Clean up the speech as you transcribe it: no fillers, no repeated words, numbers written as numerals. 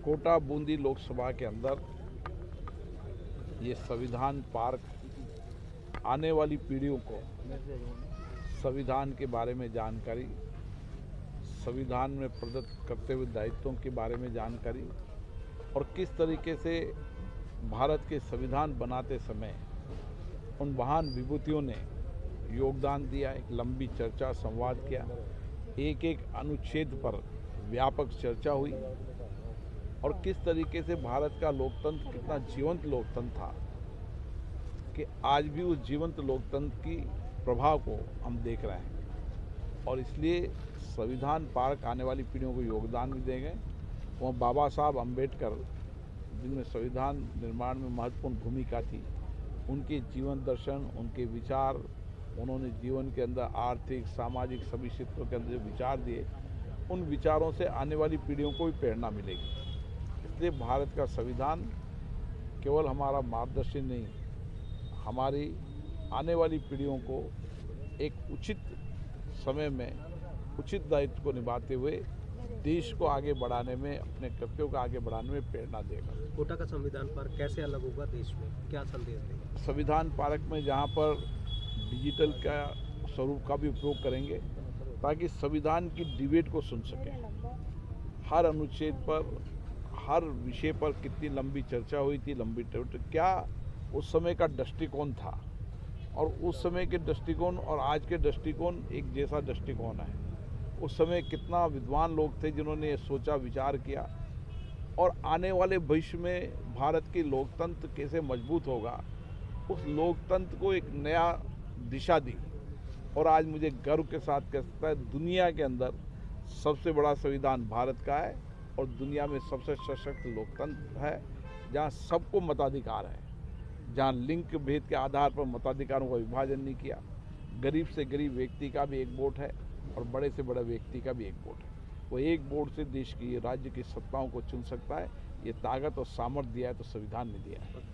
कोटा बूंदी लोकसभा के अंदर ये संविधान पार्क आने वाली पीढ़ियों को संविधान के बारे में जानकारी, संविधान में प्रदत्त करते हुए दायित्वों के बारे में जानकारी और किस तरीके से भारत के संविधान बनाते समय उन महान विभूतियों ने योगदान दिया। एक लंबी चर्चा संवाद किया, एक एक अनुच्छेद पर व्यापक चर्चा हुई और किस तरीके से भारत का लोकतंत्र कितना जीवंत लोकतंत्र था कि आज भी उस जीवंत लोकतंत्र की प्रभाव को हम देख रहे हैं। और इसलिए संविधान पार्क आने वाली पीढ़ियों को योगदान भी देंगे। वह बाबा साहब अम्बेडकर, जिनमें संविधान निर्माण में महत्वपूर्ण भूमिका थी, उनके जीवन दर्शन, उनके विचार, उन्होंने जीवन के अंदर आर्थिक सामाजिक सभी क्षेत्रों के अंदर जो विचार दिए, उन विचारों से आने वाली पीढ़ियों को भी प्रेरणा मिलेगी। इसलिए भारत का संविधान केवल हमारा मार्गदर्शन नहीं, हमारी आने वाली पीढ़ियों को एक उचित समय में उचित दायित्व को निभाते हुए देश को आगे बढ़ाने में, अपने कर्तव्यों को आगे बढ़ाने में प्रेरणा देगा। कोटा का संविधान पार्क कैसे अलग होगा, देश में क्या संदेश देगा? संविधान पार्क में जहाँ पर डिजिटल का स्वरूप का भी उपयोग करेंगे ताकि संविधान की डिबेट को सुन सकें। हर अनुच्छेद पर, हर विषय पर कितनी लंबी चर्चा हुई थी, लंबी क्या उस समय का दृष्टिकोण था और उस समय के दृष्टिकोण और आज के दृष्टिकोण एक जैसा दृष्टिकोण है। उस समय कितना विद्वान लोग थे जिन्होंने सोचा, विचार किया और आने वाले भविष्य में भारत की लोकतंत्र कैसे मजबूत होगा, उस लोकतंत्र को एक नया दिशा दी। और आज मुझे गर्व के साथ कह सकता है, दुनिया के अंदर सबसे बड़ा संविधान भारत का है और दुनिया में सबसे सशक्त लोकतंत्र है, जहाँ सबको मताधिकार है, जहाँ लिंग भेद के आधार पर मताधिकारों का विभाजन नहीं किया। गरीब से गरीब व्यक्ति का भी एक वोट है और बड़े से बड़े व्यक्ति का भी एक वोट है। वो एक वोट से देश की, राज्य की सत्ताओं को चुन सकता है। ये ताकत और सामर्थ्य दिया है तो संविधान ने दिया है।